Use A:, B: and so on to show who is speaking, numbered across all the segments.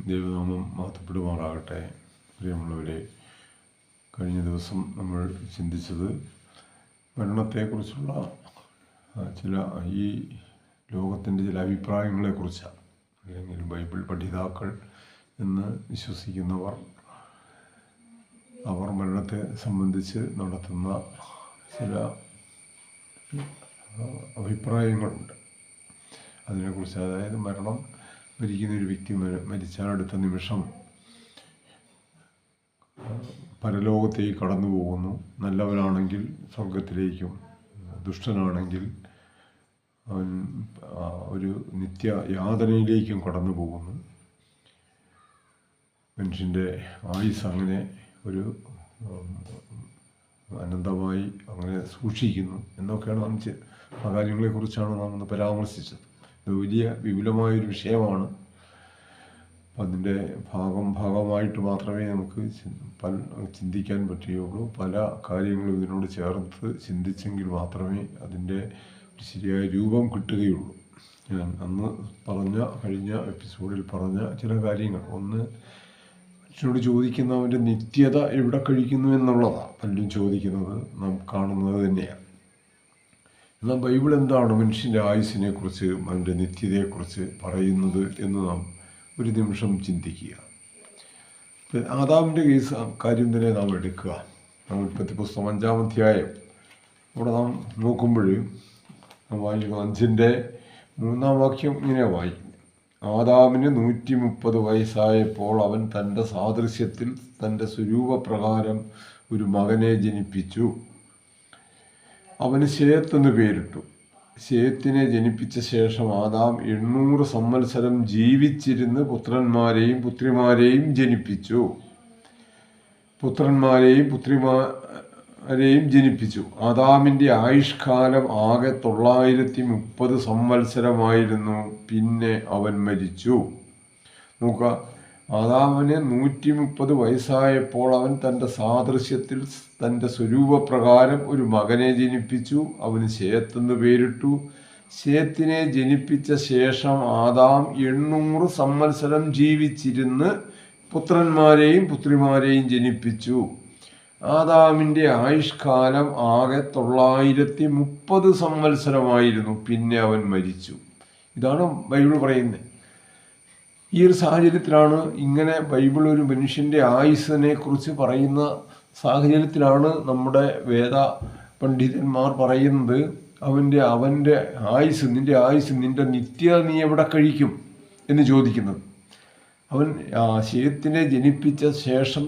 A: ദൈവനാമം മഹത്വപ്പെടുമാറാകട്ടെ. പ്രിയമുള്ളവരെ, കഴിഞ്ഞ ദിവസം നമ്മൾ ചിന്തിച്ചത് മരണത്തെക്കുറിച്ചുള്ള ചില ഈ ലോകത്തിൻ്റെ ചില അഭിപ്രായങ്ങളെക്കുറിച്ചാണ്. അല്ലെങ്കിൽ ബൈബിൾ പഠിതാക്കൾ എന്ന് വിശ്വസിക്കുന്നവർ അവർ മരണത്തെ സംബന്ധിച്ച് നടത്തുന്ന ചില അഭിപ്രായങ്ങളുണ്ട്. അതിനെക്കുറിച്ച്, അതായത് മരിക്കുന്ന ഒരു വ്യക്തി മരിച്ചാൽ അടുത്ത നിമിഷം പരലോകത്തേക്ക് കടന്നു പോകുന്നു. നല്ലവനാണെങ്കിൽ സ്വർഗത്തിലേക്കും, ദുഷ്ടനാണെങ്കിൽ അവൻ ഒരു നിത്യയാതനയിലേക്കും കടന്നു പോകുന്നു. മനുഷ്യൻ്റെ ആയുസ് അങ്ങനെ ഒരു അനന്തമായി അങ്ങനെ സൂക്ഷിക്കുന്നു എന്നൊക്കെയാണ് നാം ആ കാര്യങ്ങളെക്കുറിച്ചാണ് നാം ഇന്ന് പരാമർശിച്ചത്. ഇത് വലിയ വിപുലമായൊരു വിഷയമാണ്. അതിൻ്റെ ഭാഗമായിട്ട് മാത്രമേ നമുക്ക് ചിന്തിക്കാൻ പറ്റുകയുള്ളൂ. പല കാര്യങ്ങളും ഇതിനോട് ചേർത്ത് ചിന്തിച്ചെങ്കിൽ മാത്രമേ അതിൻ്റെ ശരിയായ രൂപം കിട്ടുകയുള്ളൂ. ഞാൻ അന്ന് കഴിഞ്ഞ എപ്പിസോഡിൽ പറഞ്ഞ ചില കാര്യങ്ങൾ, ഒന്ന്, മനുഷ്യനോട് ചോദിക്കുന്നവൻ്റെ നിത്യത എവിടെ കഴിക്കുന്നു എന്നുള്ളതാണ് പലരും ചോദിക്കുന്നത്, നാം കാണുന്നത് തന്നെയാണ്. എന്നാൽ ബൈബിൾ എന്താണ് മനുഷ്യൻ്റെ ആയുസ്സിനെ കുറിച്ച്, അവൻ്റെ നിത്യതയെക്കുറിച്ച് പറയുന്നത് എന്ന് നാം ഒരു നിമിഷം ചിന്തിക്കുക. ആദാമിൻ്റെ കാര്യം തന്നെ നാം എടുക്കുക. ഉൽപ്പത്തി പുസ്തകം 5-ാം അധ്യായം അവിടെ നാം നോക്കുമ്പോൾ വായിക്കുന്ന 5-ന്റെ 3-ാം വാക്യം ഇങ്ങനെ വായിക്കുന്നു: ആദാമിന് 130 വയസ്സായപ്പോൾ അവൻ തൻ്റെ സാദൃശ്യത്തിൽ തൻ്റെ സ്വരൂപപ്രകാരം ഒരു മകനെ ജനിപ്പിച്ചു. അവന് ശേത്ത് എന്ന് പേരിട്ടു. ശേത്തിനെ ജനിപ്പിച്ച ശേഷം ആദാം 800 സംവത്സരം ജീവിച്ചിരുന്ന് പുത്രന്മാരെയും പുത്രിമാരെയും ജനിപ്പിച്ചു. ആദാമിൻ്റെ ആയുഷ്കാലം ആകെ 930 സംവത്സരമായിരുന്നു. പിന്നെ അവൻ മരിച്ചു. നോക്കുക, ആദാമിന് 130 വയസ്സായപ്പോൾ അവൻ തൻ്റെ സാദൃശ്യത്തിൽ തൻ്റെ സ്വരൂപപ്രകാരം ഒരു മകനെ ജനിപ്പിച്ചു. അവന് ശേത്ത് എന്ന് പേരിട്ടു. ശേത്തിനെ ജനിപ്പിച്ച ശേഷം ആദാം 800 സംവത്സരം ജീവിച്ചിരുന്ന് പുത്രന്മാരെയും പുത്രിമാരെയും ജനിപ്പിച്ചു. ആദാമിൻ്റെ ആയുഷ്കാലം ആകെ 930 സംവത്സരമായിരുന്നു. പിന്നെ അവൻ മരിച്ചു. ഇതാണ് ബൈബിൾ പറയുന്നത്. ഈ ഒരു സാഹചര്യത്തിലാണ്, ഇങ്ങനെ ബൈബിൾ ഒരു മനുഷ്യൻ്റെ ആയുസ്സിനെ കുറിച്ച് പറയുന്ന സാഹചര്യത്തിലാണ് നമ്മുടെ വേദ പണ്ഡിതന്മാർ പറയുന്നത്, അവൻ്റെ ആയുസ്, നിൻ്റെ നിത്യത നീ എവിടെ കഴിക്കും എന്ന് ചോദിക്കുന്നത്. അവൻ ശേത്തിനെ ജനിപ്പിച്ച ശേഷം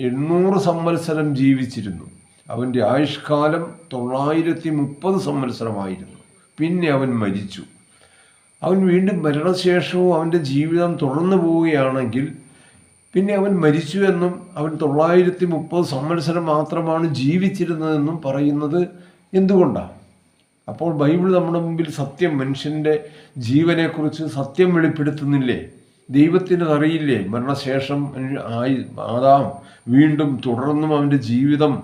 A: 800 സംവത്സരം ജീവിച്ചിരുന്നു. അവൻ്റെ ആയുഷ്കാലം 930 സംവത്സരമായിരുന്നു. പിന്നെ അവൻ മരിച്ചു. അവൻ വീണ്ടും മരണശേഷവും അവൻ്റെ ജീവിതം തുടർന്നു പോവുകയാണെങ്കിൽ പിന്നെ അവൻ മരിച്ചു എന്നും അവൻ 930 സംവത്സരം മാത്രമാണ് ജീവിച്ചിരുന്നതെന്നും പറയുന്നത് എന്തുകൊണ്ടാണ്? അപ്പോൾ ബൈബിൾ നമ്മുടെ മുമ്പിൽ മനുഷ്യൻ്റെ ജീവനെക്കുറിച്ച് സത്യം വെളിപ്പെടുത്തുന്നില്ലേ? ദൈവത്തിന് അറിയില്ലേ മരണശേഷം ആദാം വീണ്ടും തുടർന്നും അവൻ്റെ ജീവിതം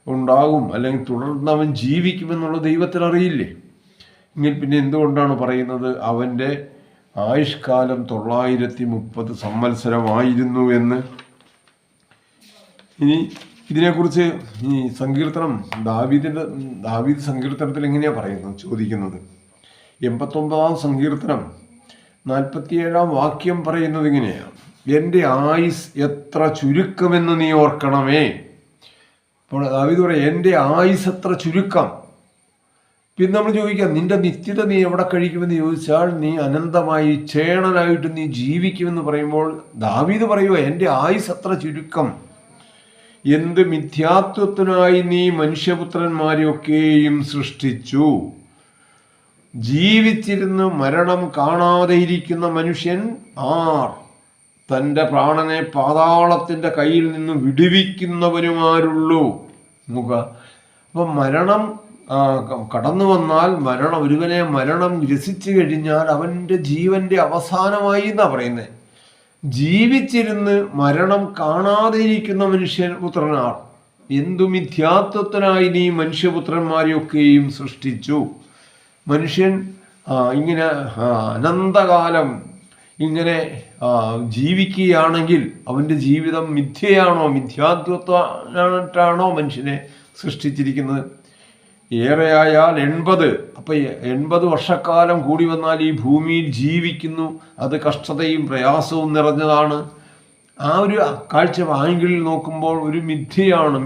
A: ഉണ്ടാകും, അല്ലെങ്കിൽ തുടർന്ന് അവൻ ജീവിക്കുമെന്നുള്ള ദൈവത്തിന് അറിയില്ലേ? എങ്കിൽ പിന്നെ എന്തുകൊണ്ടാണ് പറയുന്നത് അവൻ്റെ ആയുഷ്കാലം 930 സംവത്സരമായിരുന്നു എന്ന്? ഇനി ഇതിനെക്കുറിച്ച് ഈ സങ്കീർത്തനം, ദാവീദ് സങ്കീർത്തനത്തിൽ എങ്ങനെയാണ് പറയുന്നത് ചോദിക്കുന്നത്? 89-ാം സങ്കീർത്തനം 47-ാം വാക്യം പറയുന്നത് ഇങ്ങനെയാണ്: എൻ്റെ ആയുസ് എത്ര ചുരുക്കമെന്ന് നീ ഓർക്കണമേ. അപ്പോൾ ദാവീദ് പറയാം, എൻ്റെ ആയുസ് എത്ര ചുരുക്കം. പിന്നെ നമ്മൾ ചോദിക്കാം, നിന്റെ നിത്യത നീ എവിടെ കഴിക്കുമെന്ന് ചോദിച്ചാൽ, നീ അനന്തമായി ചേണലായിട്ട് നീ ജീവിക്കുമെന്ന് പറയുമ്പോൾ ദാവീദ് പറയുക, എൻ്റെ ആയുസ് എത്ര ചുരുക്കം. എന്ത് മിഥ്യാത്വത്തിനായി നീ മനുഷ്യപുത്രന്മാരെയൊക്കെയും സൃഷ്ടിച്ചു. ജീവിച്ചിരുന്ന് മരണം കാണാതെ ഇരിക്കുന്ന മനുഷ്യൻ ആർ? തൻ്റെ പ്രാണനെ പാതാളത്തിൻ്റെ കയ്യിൽ നിന്ന് വിടുവിക്കുന്നവനുമാരുള്ളൂ. നോക്കുക, അപ്പം മരണം കടന്നു വന്നാൽ, ഒരുവനെ മരണം ഗ്രസിച്ചു കഴിഞ്ഞാൽ അവൻ്റെ ജീവന്റെ അവസാനമായി എന്നാണ് പറയുന്നത്. ജീവിച്ചിരുന്ന് മരണം കാണാതെ ഇരിക്കുന്ന മനുഷ്യപുത്രനാർ. എന്തു മിഥ്യാത്വത്തിനായി നീ മനുഷ്യപുത്രന്മാരെയൊക്കെയും സൃഷ്ടിച്ചു. മനുഷ്യൻ ഇങ്ങനെ അനന്തകാലം ഇങ്ങനെ ജീവിക്കുകയാണെങ്കിൽ അവൻ്റെ ജീവിതം മിഥ്യയാണോ, മിഥ്യാത്വത്താണോ മനുഷ്യനെ സൃഷ്ടിച്ചിരിക്കുന്നത്? ഏറെയായാൽ 80. അപ്പം 80 വർഷക്കാലം കൂടി വന്നാൽ ഈ ഭൂമിയിൽ ജീവിക്കുന്നു. അത് കഷ്ടതയും പ്രയാസവും നിറഞ്ഞതാണ്. ആ ഒരു കാഴ്ച ആംഗിളിൽ നോക്കുമ്പോൾ ഒരു മിഥ്യയാണ്.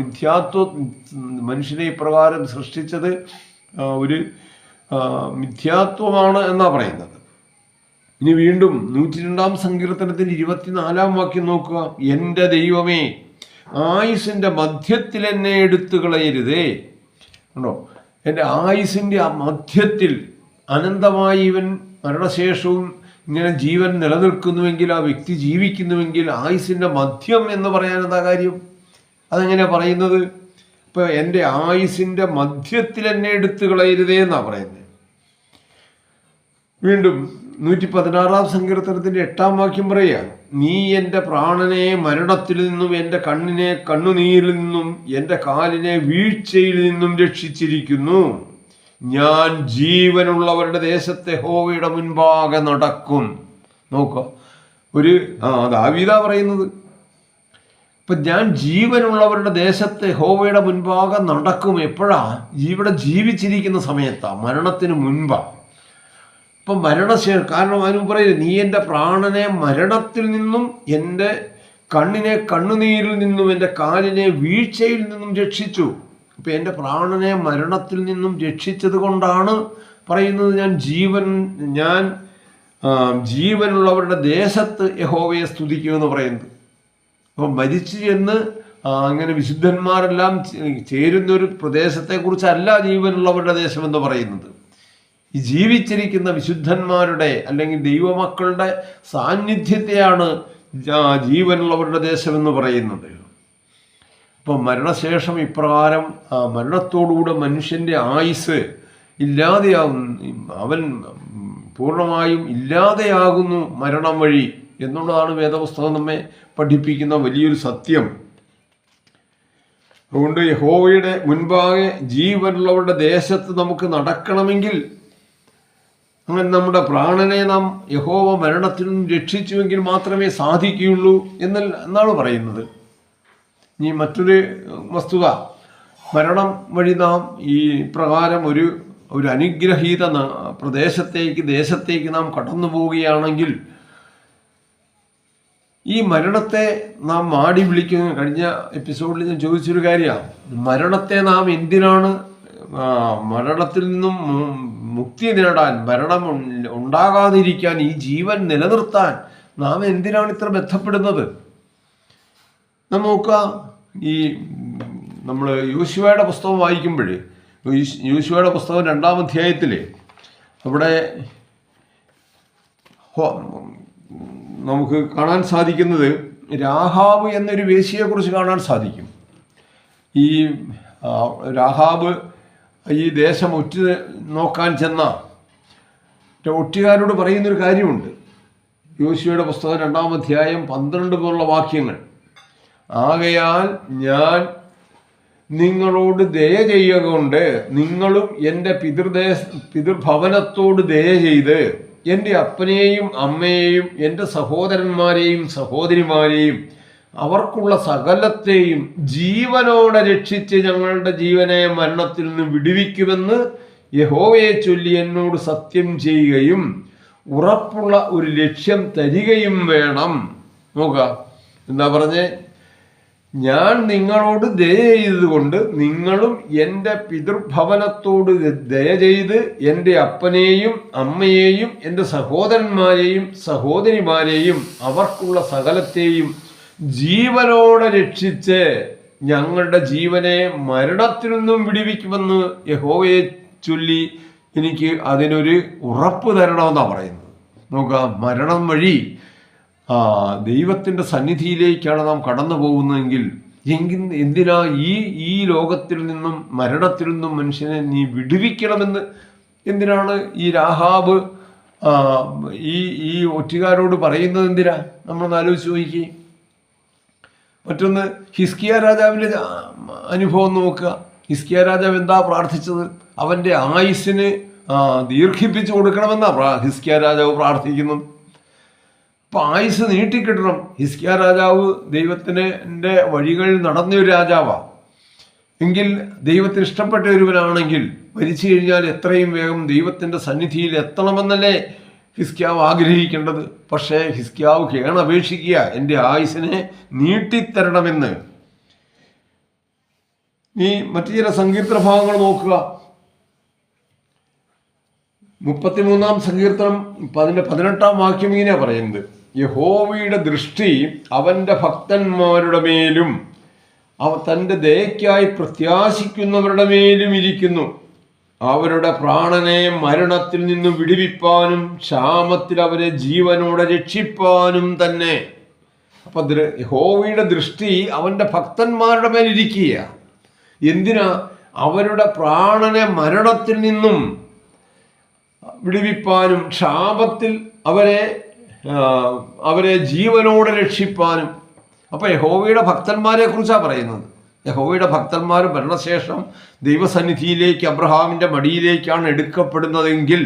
A: മനുഷ്യനെ ഇപ്രകാരം സൃഷ്ടിച്ചത് ഒരു മിഥ്യാത്വമാണ് എന്നാണ് പറയുന്നത്. ഇനി വീണ്ടും 102-ാം സങ്കീർത്തനത്തിൽ 24-ാം വാക്യം നോക്കുക. എൻ്റെ ദൈവമേ, ആയുസിൻ്റെ മധ്യത്തിൽ എന്നെ എടുത്തു കളയരുതേ. ഉണ്ടോ? എൻ്റെ ആയുസിൻ്റെ ആ മധ്യത്തിൽ അനന്തമായി ഇവൻ മരണശേഷവും ഇങ്ങനെ ജീവൻ നിലനിൽക്കുന്നുവെങ്കിൽ, ആ വ്യക്തി ജീവിക്കുന്നുവെങ്കിൽ, ആയുസിൻ്റെ മധ്യം എന്ന് പറയാൻ എന്താ കാര്യം? അതെങ്ങനെയാണ് പറയുന്നത്? ഇപ്പോൾ എൻ്റെ ആയുസിൻ്റെ മധ്യത്തിൽ എന്നെ എടുത്തു കളയരുതേ എന്നാണ് പറയുന്നത്. വീണ്ടും 116-ാം സങ്കീർത്തനത്തിൻ്റെ 8-ാം വാക്യം പറയുക. നീ എൻ്റെ പ്രാണനെ മരണത്തിൽ നിന്നും, എൻ്റെ കണ്ണിനെ കണ്ണുനീരിൽ നിന്നും, എൻ്റെ കാലിനെ വീഴ്ചയിൽ നിന്നും രക്ഷിച്ചിരിക്കുന്നു. ഞാൻ ജീവനുള്ളവരുടെ ദേശത്തെ യഹോവയുടെ മുൻപാകെ നടക്കും. നോക്കുക, ദാവീദാ പറയുന്നത്. ഇപ്പം ഞാൻ ജീവനുള്ളവരുടെ ദേശത്തെ യഹോവയുടെ മുൻപാകെ നടക്കും. എപ്പോഴാ? ഇവിടെ ജീവിച്ചിരിക്കുന്ന സമയത്താണ്, മരണത്തിന് മുൻപാണ്. ഇപ്പം മരണശേഷം, കാരണം അതിന് പറയുന്നത് നീ എൻ്റെ പ്രാണനെ മരണത്തിൽ നിന്നും, എൻ്റെ കണ്ണിനെ കണ്ണുനീരിൽ നിന്നും, എൻ്റെ കാലിനെ വീഴ്ചയിൽ നിന്നും രക്ഷിച്ചു. അപ്പം എൻ്റെ പ്രാണനെ മരണത്തിൽ നിന്നും രക്ഷിച്ചത് കൊണ്ടാണ് പറയുന്നത് ഞാൻ ജീവനുള്ളവരുടെ ദേശത്ത് യഹോവയെ സ്തുതിക്കുമെന്ന് പറയുന്നത്. അപ്പം മരിച്ചു എന്ന് അങ്ങനെ വിശുദ്ധന്മാരെല്ലാം ചേരുന്നൊരു പ്രദേശത്തെക്കുറിച്ചല്ല ജീവനുള്ളവരുടെ ദേശമെന്ന് പറയുന്നത്. ഈ ജീവിച്ചിരിക്കുന്ന വിശുദ്ധന്മാരുടെ അല്ലെങ്കിൽ ദൈവമക്കളുടെ സാന്നിധ്യത്തെയാണ് ജീവനുള്ളവരുടെ ദേശമെന്ന് പറയുന്നത്. അപ്പം മരണശേഷം ഇപ്രകാരം മരണത്തോടുകൂടെ മനുഷ്യൻ്റെ ആയുസ് ഇല്ലാതെയാകും, അവൻ പൂർണ്ണമായും ഇല്ലാതെയാകുന്നു മരണം വഴി എന്നുള്ളതാണ് വേദപുസ്തകം നമ്മെ പഠിപ്പിക്കുന്ന വലിയൊരു സത്യം. അതുകൊണ്ട് യഹോവയുടെ മുൻപാകെ ജീവനുള്ളവരുടെ ദേശത്ത് നമുക്ക് നടക്കണമെങ്കിൽ, അങ്ങനെ നമ്മുടെ പ്രാണനെ നാം യഹോവ മരണത്തിൽ നിന്നും രക്ഷിച്ചുവെങ്കിൽ മാത്രമേ സാധിക്കുകയുള്ളൂ എന്നാണ് പറയുന്നത്. ഇനി മറ്റൊരു വസ്തുത, മരണം വഴി നാം ഈ പ്രകാരം ഒരു അനുഗ്രഹീത ദേശത്തേക്ക് നാം കടന്നു പോവുകയാണെങ്കിൽ, ഈ മരണത്തെ നാം മാടി വിളിക്കുന്ന, കഴിഞ്ഞ എപ്പിസോഡിൽ ഞാൻ ചോദിച്ചൊരു കാര്യമാണ്, മരണത്തെ നാം എന്തിനാണ്, മരണത്തിൽ നിന്നും മുക്തി നേടാൻ, മരണം ഉണ്ടാകാതിരിക്കാൻ, ഈ ജീവൻ നിലനിർത്താൻ നാം എന്തിനാണ് ഇത്ര ബന്ധപ്പെടുന്നത്? നോക്കുക, ഈ നമ്മൾ യോശുവയുടെ പുസ്തകം വായിക്കുമ്പോൾ, യോശുവയുടെ പുസ്തകം 2-ാം അധ്യായത്തിൽ അവിടെ നമുക്ക് കാണാൻ സാധിക്കുന്നത്, രാഹാബ് എന്നൊരു വേശ്യയെക്കുറിച്ച് കാണാൻ സാധിക്കും. ഈ രാഹാബ് ഈ ദേശം നോക്കാൻ ചെന്ന ഒറ്റുകാരോട് പറയുന്നൊരു കാര്യമുണ്ട്. യോശുവയുടെ പുസ്തകം 2-ാം അധ്യായം 12 പോലുള്ള വാക്യങ്ങൾ. ആകയാൽ ഞാൻ നിങ്ങളോട് ദയ ചെയ്യുക കൊണ്ട് നിങ്ങളും എൻ്റെ പിതൃഭവനത്തോട് ദയ ചെയ്ത് എൻ്റെ അപ്പനെയും അമ്മയെയും എൻ്റെ സഹോദരന്മാരെയും സഹോദരിമാരെയും അവർക്കുള്ള സകലത്തെയും ജീവനോടെ രക്ഷിച്ച് ഞങ്ങളുടെ ജീവനെ മരണത്തിൽ നിന്ന് വിടുവിക്കുമെന്ന് യഹോവയെ ചൊല്ലി എന്നോട് സത്യം ചെയ്യുകയും ഉറപ്പുള്ള ഒരു ലക്ഷ്യം തരികയും വേണം. നോക്കുക, എന്താ പറഞ്ഞേ? ഞാൻ നിങ്ങളോട് ദയ ചെയ്തതുകൊണ്ട് നിങ്ങളും എൻ്റെ പിതൃഭവനത്തോട് ദയ ചെയ്ത് എൻ്റെ അപ്പനെയും അമ്മയെയും എൻ്റെ സഹോദരന്മാരെയും സഹോദരിമാരെയും അവർക്കുള്ള സകലത്തെയും ജീവനോടെ രക്ഷിച്ച് ഞങ്ങളുടെ ജീവനെ മരണത്തിൽ നിന്നും വിടുവിക്കുമെന്ന് യഹോവയെ ചൊല്ലി എനിക്ക് അതിനൊരു ഉറപ്പ് തരണമെന്നാണ് പറയുന്നത്. നോക്കുക, മരണം വഴി ദൈവത്തിൻ്റെ സന്നിധിയിലേക്കാണ് നാം കടന്നു പോകുന്നതെങ്കിൽ എന്തിനാ ഈ ലോകത്തിൽ നിന്നും മരണത്തിൽ നിന്നും മനുഷ്യനെ നീ വിടുവിക്കണമെന്ന് എന്തിനാണ് ഈ രാഹാബ് ഈ ഒറ്റുകാരോട് പറയുന്നത്? എന്തിനാ? നമ്മളൊന്ന് ആലോചിച്ച് നോക്കി. മറ്റൊന്ന്, ഹിസ്കിയ രാജാവിൻ്റെ അനുഭവം നോക്കുക. ഹിസ്കിയ രാജാവ് എന്താ പ്രാർത്ഥിച്ചത്? അവൻ്റെ ആയുസ്സിന് ദീർഘിപ്പിച്ചു കൊടുക്കണമെന്നാണ് ഹിസ്കിയ രാജാവ് പ്രാർത്ഥിക്കുന്നത്. അപ്പം ആയുസ് നീട്ടിക്കിട്ടണം. ഹിസ്കിയാ രാജാവ് ദൈവത്തിൻ്റെ വഴികളിൽ നടന്നൊരു രാജാവാണ്. എങ്കിൽ ദൈവത്തിന് ഇഷ്ടപ്പെട്ട ഒരുവനാണെങ്കിൽ മരിച്ചു കഴിഞ്ഞാൽ എത്രയും വേഗം ദൈവത്തിൻ്റെ സന്നിധിയിൽ എത്തണമെന്നല്ലേ ഹിസ്കിയാവ് ആഗ്രഹിക്കേണ്ടത്. പക്ഷേ ഹിസ്കിയാവ് കേണപേക്ഷിക്കുക, എൻ്റെ ആയുസിനെ നീട്ടിത്തരണമെന്ന്. ഈ മറ്റു ചില സങ്കീർത്തന ഭാഗങ്ങൾ നോക്കുക. 33-ാം സങ്കീർത്തനം അതിൻ്റെ 18-ാം വാക്യം ഇങ്ങനെയാണ് പറയുന്നത്: യഹോവയുടെ ദൃഷ്ടി അവൻ്റെ ഭക്തന്മാരുടെ മേലും തൻ്റെ ദയയ്ക്കായി പ്രത്യാശിക്കുന്നവരുടെ മേലും ഇരിക്കുന്നു. അവരുടെ പ്രാണനെ മരണത്തിൽ നിന്നും വിടുവിപ്പാനും ക്ഷാമത്തിൽ അവരെ ജീവനോടെ രക്ഷിപ്പാനും തന്നെ. അപ്പൊ യഹോവയുടെ ദൃഷ്ടി അവൻ്റെ ഭക്തന്മാരുടെ മേലിരിക്കുക. എന്തിനാ? അവരുടെ പ്രാണനെ മരണത്തിൽ നിന്നും വിടുവിപ്പാനും ക്ഷാമത്തിൽ അവരെ ജീവനോടെ രക്ഷിപ്പാനും. അപ്പൊ യഹോവയുടെ ഭക്തന്മാരെ കുറിച്ചാണ് പറയുന്നത്. യഹോവയുടെ ഭക്തന്മാർ മരണശേഷം ദൈവസന്നിധിയിലേക്ക്, അബ്രഹാമിൻ്റെ മടിയിലേക്കാണ് എടുക്കപ്പെടുന്നതെങ്കിൽ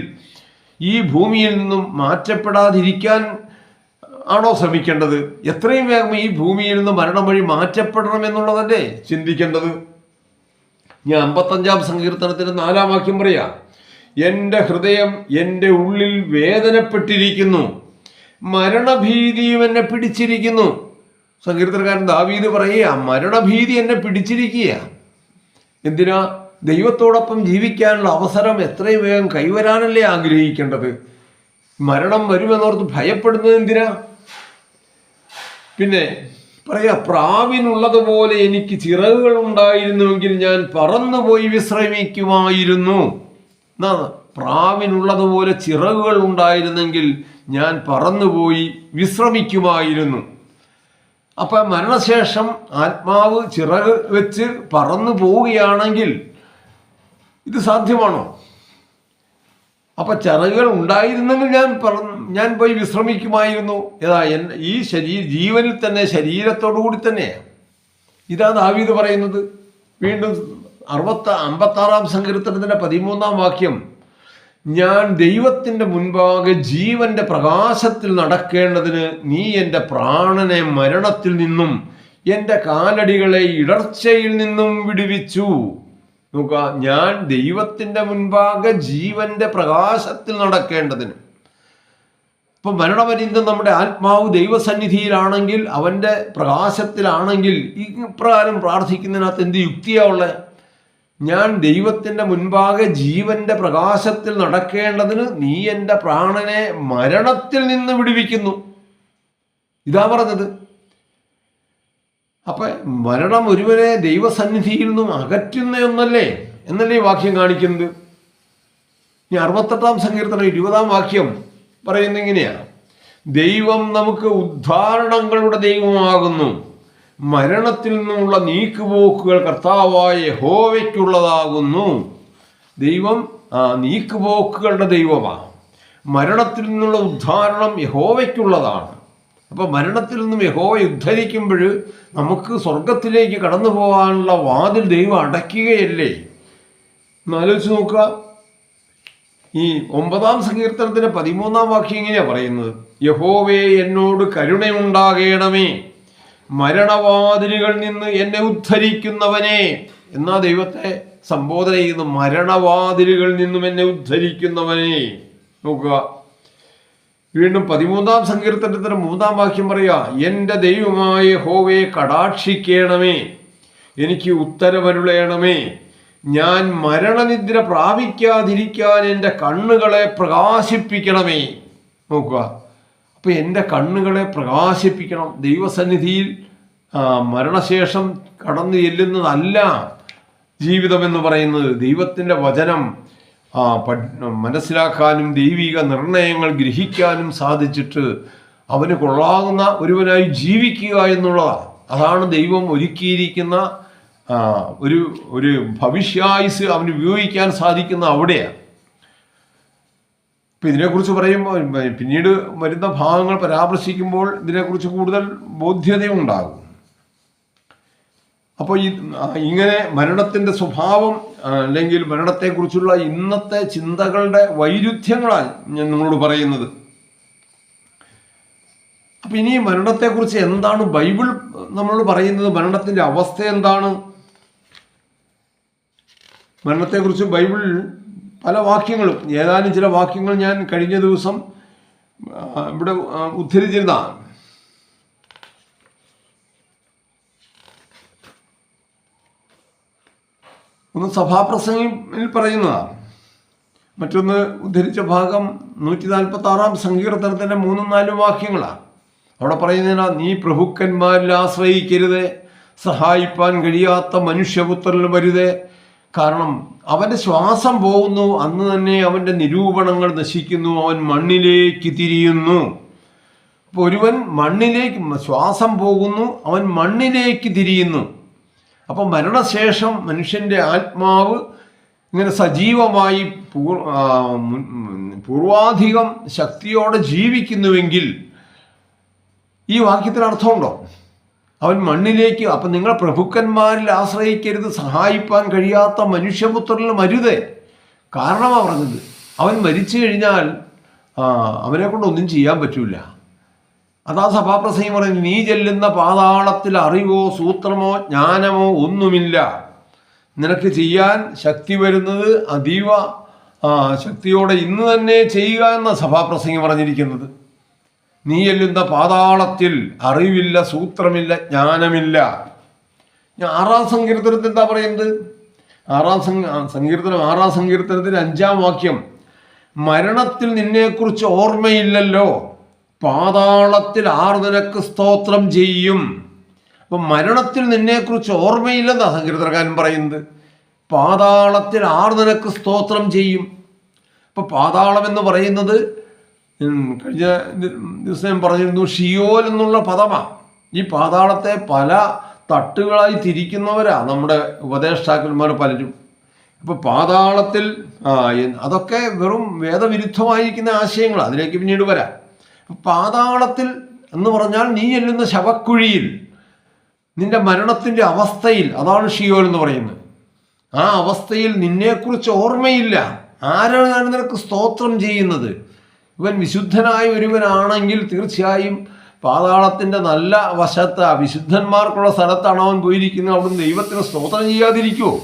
A: ഈ ഭൂമിയിൽ നിന്നും മാറ്റപ്പെടാതിരിക്കാൻ ആണോ ശ്രമിക്കേണ്ടത്? എത്രയും വേഗം ഈ ഭൂമിയിൽ നിന്ന് മരണം വഴി മാറ്റപ്പെടണം എന്നുള്ളതല്ലേ ചിന്തിക്കേണ്ടത്? ഞാൻ 55-ാം സങ്കീർത്തനത്തിൻ്റെ 4-ാം വാക്യം പറയാം: എൻ്റെ ഹൃദയം എൻ്റെ ഉള്ളിൽ വേദനപ്പെട്ടിരിക്കുന്നു, മരണഭീതിയും എന്നെ പിടിച്ചിരിക്കുന്നു. സങ്കീർത്തനക്കാരൻ ദാവീദ് പറയുക, മരണഭീതി എന്നെ പിടിച്ചിരിക്കുക. എന്തിനാ? ദൈവത്തോടൊപ്പം ജീവിക്കാനുള്ള അവസരം എത്രയും വേഗം കൈവരാനല്ലേ ആഗ്രഹിക്കേണ്ടത്. മരണം വരുമെന്നോർത്ത് ഭയപ്പെടുന്നത് എന്തിനാ? പിന്നെ പറയാ, പ്രാവിനുള്ളതുപോലെ എനിക്ക് ചിറകുകൾ ഉണ്ടായിരുന്നുവെങ്കിൽ ഞാൻ പറന്നുപോയി വിശ്രമിക്കുമായിരുന്നു. പ്രാവിനുള്ളതുപോലെ ചിറകുകൾ ഉണ്ടായിരുന്നെങ്കിൽ ഞാൻ പറന്നുപോയി വിശ്രമിക്കുമായിരുന്നു. അപ്പൊ മരണശേഷം ആത്മാവ് ചിറക് വെച്ച് പറന്നു പോവുകയാണെങ്കിൽ ഇത് സാധ്യമാണോ? അപ്പൊ ചിറകുകൾ ഉണ്ടായിരുന്നെങ്കിൽ ഞാൻ പോയി വിശ്രമിക്കുമായിരുന്നു. ഈ ജീവനിൽ തന്നെ, ശരീരത്തോടു കൂടി തന്നെയാണ്. ഇതാണ് ദാവീദ് പറയുന്നത്. വീണ്ടും 56-ാം സങ്കീർത്തനത്തിന്റെ 13-ാം വാക്യം: ഞാൻ ദൈവത്തിൻ്റെ മുൻപാകെ ജീവന്റെ പ്രകാശത്തിൽ നടക്കേണ്ടതിന് നീ എൻ്റെ പ്രാണനെ മരണത്തിൽ നിന്നും എൻ്റെ കാലടികളെ ഇടർച്ചയിൽ നിന്നും വിടുവിച്ചു. നോക്കുക, ഞാൻ ദൈവത്തിൻ്റെ മുൻപാകെ ജീവന്റെ പ്രകാശത്തിൽ നടക്കേണ്ടതിന്. ഇപ്പം മരണപര്യന്തം നമ്മുടെ ആത്മാവ് ദൈവസന്നിധിയിലാണെങ്കിൽ, അവൻ്റെ പ്രകാശത്തിലാണെങ്കിൽ, ഇപ്രകാരം പ്രാർത്ഥിക്കുന്നതിനകത്ത് എന്ത് യുക്തിയാവുള്ളത്? ഞാൻ ദൈവത്തിൻ്റെ മുൻപാകെ ജീവന്റെ പ്രകാശത്തിൽ നടക്കേണ്ടതിന് നീ എൻ്റെ പ്രാണനെ മരണത്തിൽ നിന്ന് വിടുവിക്കുന്നു. ഇതാ പറഞ്ഞത്. അപ്പൊ മരണം ഒരുവനെ ദൈവസന്നിധിയിൽ നിന്നും അകറ്റുന്ന ഒന്നല്ലേ എന്നല്ലേ ഈ വാക്യം കാണിക്കുന്നത്. ഇനി 68-ാം സങ്കീർത്തനം 20-ാം വാക്യം പറയുന്ന ഇങ്ങനെയാ: ദൈവം നമുക്ക് ഉദ്ധാരണങ്ങളുടെ ദൈവമാകുന്നു, മരണത്തിൽ നിന്നുള്ള നീക്കുപോക്കുകൾ കർത്താവായ യഹോവയ്ക്കുള്ളതാകുന്നു. ദൈവം നീക്കുപോക്കുകളുടെ ദൈവമാണ്. മരണത്തിൽ നിന്നുള്ള ഉദ്ധാരണം യഹോവയ്ക്കുള്ളതാണ്. അപ്പൊ മരണത്തിൽ നിന്നും യഹോവ ഉദ്ധരിക്കുമ്പോൾ നമുക്ക് സ്വർഗത്തിലേക്ക് കടന്നു പോകാനുള്ള വാതിൽ ദൈവം അടയ്ക്കുകയല്ലേ? എന്നാലോചിച്ച് നോക്കുക. ഈ 9-ാം സങ്കീർത്തനത്തിന്റെ 13-ാം വാക്യം ഇങ്ങനെയാ പറയുന്നത്: യഹോവേ, എന്നോട് കരുണയുണ്ടാകണമേ, മരണവാതിലുകളിൽ നിന്ന് എന്നെ ഉദ്ധരിക്കുന്നവനെ. എന്നാ ദൈവത്തെ സംബോധന ചെയ്യുന്നു, മരണവാതിലുകളിൽ നിന്നും എന്നെ ഉദ്ധരിക്കുന്നവനെ. നോക്കുക, വീണ്ടും 13-ാം സങ്കീർത്തനത്തിന് 3-ാം വാക്യം പറയാ: എൻ്റെ ദൈവമായ യഹോവയെ കടാക്ഷിക്കണമേ, എനിക്ക് ഉത്തരവരുളയണമേ, ഞാൻ മരണനിദ്ര പ്രാപിക്കാതിരിക്കാൻ എൻ്റെ കണ്ണുകളെ പ്രകാശിപ്പിക്കണമേ. നോക്കുക, അപ്പൊ എൻ്റെ കണ്ണുകളെ പ്രകാശിപ്പിക്കണം. ദൈവസന്നിധിയിൽ മരണശേഷം കടന്നു ചെല്ലുന്നതല്ല ജീവിതമെന്ന് പറയുന്നത്. ദൈവത്തിൻ്റെ വചനം മനസ്സിലാക്കാനും ദൈവിക നിർണയങ്ങൾ ഗ്രഹിക്കാനും സാധിച്ചിട്ട് അവന് കൊള്ളാകുന്ന ഒരുവനായി ജീവിക്കുക എന്നുള്ളതാണ്. അതാണ് ദൈവം ഒരുക്കിയിരിക്കുന്ന ഒരു ഭവിഷ്യായുസ് അവന് ഉപയോഗിക്കാൻ സാധിക്കുന്ന അവിടെയാണ്. ഇപ്പം ഇതിനെക്കുറിച്ച് പറയുമ്പോൾ പിന്നീട് വരുന്ന ഭാഗങ്ങൾ പരാമർശിക്കുമ്പോൾ ഇതിനെക്കുറിച്ച് കൂടുതൽ ബോധ്യതയുണ്ടാകും. അപ്പോൾ ഇങ്ങനെ മരണത്തിൻ്റെ സ്വഭാവം അല്ലെങ്കിൽ മരണത്തെക്കുറിച്ചുള്ള ഇന്നത്തെ ചിന്തകളുടെ വൈരുദ്ധ്യങ്ങളാണ് ഞാൻ നിങ്ങളോട് പറയുന്നത്. അപ്പം ഇനി മരണത്തെക്കുറിച്ച് എന്താണ് ബൈബിൾ നമ്മളോട് പറയുന്നത്? മരണത്തിൻ്റെ അവസ്ഥ എന്താണ്? മരണത്തെക്കുറിച്ച് ബൈബിൾ പല വാക്യങ്ങളും, ഏതാനും ചില വാക്യങ്ങൾ ഞാൻ കഴിഞ്ഞ ദിവസം ഇവിടെ ഉദ്ധരിച്ചിരുന്നതാണ്. ഒന്ന് സഭാപ്രസംഗിൽ പറയുന്നതാണ്, മറ്റൊന്ന് ഉദ്ധരിച്ച ഭാഗം 146 സങ്കീർത്തനത്തിൻ്റെ 3-4 വാക്യങ്ങളാണ്. അവിടെ പറയുന്നതിനാ, നീ പ്രഭുക്കന്മാരിൽ ആശ്രയിക്കരുത്, സഹായിപ്പാൻ കഴിയാത്ത മനുഷ്യപുത്രരിൽ വരുതേ. കാരണം അവൻ്റെ ശ്വാസം പോകുന്നു, അന്ന് തന്നെ അവൻ്റെ നിരൂപണങ്ങൾ നശിക്കുന്നു, അവൻ മണ്ണിലേക്ക് തിരിയുന്നു. അപ്പോൾ ഒരുവൻ മണ്ണിലേക്ക്, ശ്വാസം പോകുന്നു, അവൻ മണ്ണിലേക്ക് തിരിയുന്നു. അപ്പം മരണശേഷം മനുഷ്യൻ്റെ ആത്മാവ് ഇങ്ങനെ സജീവമായി പൂർവാധികം ശക്തിയോടെ ജീവിക്കുന്നുവെങ്കിൽ ഈ വാക്യത്തിന് അർത്ഥമുണ്ടോ? അവൻ മണ്ണിലേക്ക്, അപ്പം നിങ്ങൾ പ്രഭുക്കന്മാരിൽ ആശ്രയിക്കരുത്, സഹായിപ്പാൻ കഴിയാത്ത മനുഷ്യപുത്രരിൽ മരുതേ. കാരണമാണ് പറഞ്ഞത്, അവൻ മരിച്ചു കഴിഞ്ഞാൽ അവനെ കൊണ്ടൊന്നും ചെയ്യാൻ പറ്റൂല. അതാ സഭാപ്രസംഗം പറയുന്നത്, നീ ചെല്ലുന്ന പാതാളത്തിൽ അറിവോ സൂത്രമോ ജ്ഞാനമോ ഒന്നുമില്ല. നിനക്ക് ചെയ്യാൻ ശക്തി വരുന്നത് അതീവ ശക്തിയോടെ ഇന്ന് തന്നെ ചെയ്യുക എന്ന സഭാപ്രസംഗം പറഞ്ഞിരിക്കുന്നത്. നീ ചെല്ലുന്ന പാതാളത്തിൽ അറിവില്ല, സൂത്രമില്ല, ജ്ഞാനമില്ല. 6-ാം സങ്കീർത്തനത്തിൽ എന്താ പറയുന്നത്? 6-ാം സങ്കീർത്തനത്തിൽ 5-ാം വാക്യം, മരണത്തിൽ നിന്നെക്കുറിച്ച് ഓർമ്മയില്ലല്ലോ, പാതാളത്തിൽ ആർ നിനക്ക് സ്തോത്രം ചെയ്യും. അപ്പം മരണത്തിൽ നിന്നെക്കുറിച്ച് ഓർമ്മയില്ലെന്നാണ് സങ്കീർത്തനക്കാരൻ പറയുന്നത്. പാതാളത്തിൽ ആർ നിനക്ക് സ്തോത്രം ചെയ്യും. അപ്പം പാതാളം എന്ന് പറയുന്നത്, കഴിഞ്ഞ ദിവസം ഞാൻ പറഞ്ഞിരുന്നു, ഷിയോൽ എന്നുള്ള പദമാണ്. ഈ പാതാളത്തെ പല തട്ടുകളായി തിരിക്കുന്നവരാ നമ്മുടെ ഉപദേഷ്ടാക്കന്മാർ പലരും. അപ്പോൾ പാതാളത്തിൽ അതൊക്കെ വെറും വേദവിരുദ്ധമായിരിക്കുന്ന ആശയങ്ങൾ, അതിലേക്ക് പിന്നീട് വരാം. പാതാളത്തിൽ എന്ന് പറഞ്ഞാൽ നീ ചെല്ലുന്ന ശവക്കുഴിയിൽ, നിന്റെ മരണത്തിൻ്റെ അവസ്ഥയിൽ, അതാണ് ഷിയോൽ എന്ന് പറയുന്നത്. ആ അവസ്ഥയിൽ നിന്നെക്കുറിച്ച് ഓർമ്മയില്ല. ആരാണ് നിനക്ക് സ്തോത്രം ചെയ്യുന്നത്? ഇവൻ വിശുദ്ധനായ ഒരുവനാണെങ്കിൽ തീർച്ചയായും പാതാളത്തിൻ്റെ നല്ല വശത്ത്, വിശുദ്ധന്മാർക്കുള്ള സ്ഥലത്താണ് അവൻ പോയിരിക്കുന്നത്. അവിടുന്ന് ദൈവത്തിന് സ്തോത്രം ചെയ്യാതിരിക്കുമോ?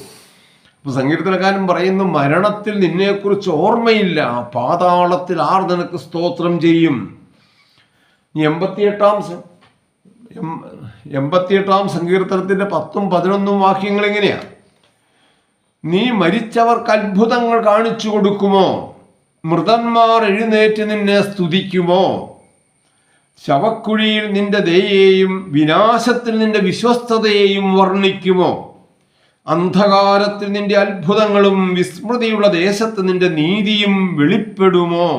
A: അപ്പോൾ സങ്കീർത്തനക്കാരൻ പറയുന്നു, മരണത്തിൽ നിന്നെക്കുറിച്ച് ഓർമ്മയില്ല, പാതാളത്തിൽ ആർ നിനക്ക് സ്തോത്രം ചെയ്യും. 88-ാം സങ്കീർത്തനത്തിൻ്റെ 10-11 വാക്യങ്ങൾ എങ്ങനെയാണ്? നീ മരിച്ചവർക്ക് അത്ഭുതങ്ങൾ കാണിച്ചു കൊടുക്കുമോ? മൃതന്മാർ എഴുന്നേറ്റ് നിന്നെ സ്തുതിക്കുമോ? ശവക്കുഴിയിൽ നിന്റെ ദയയെയും വിനാശത്തിൽ നിന്റെ വിശ്വസ്തതയെയും വർണ്ണിക്കുമോ? അന്ധകാരത്തിൽ നിന്റെ അത്ഭുതങ്ങളും വിസ്മൃതിയുള്ള ദേശത്ത് നിന്റെ നീതിയും വെളിപ്പെടുമോ?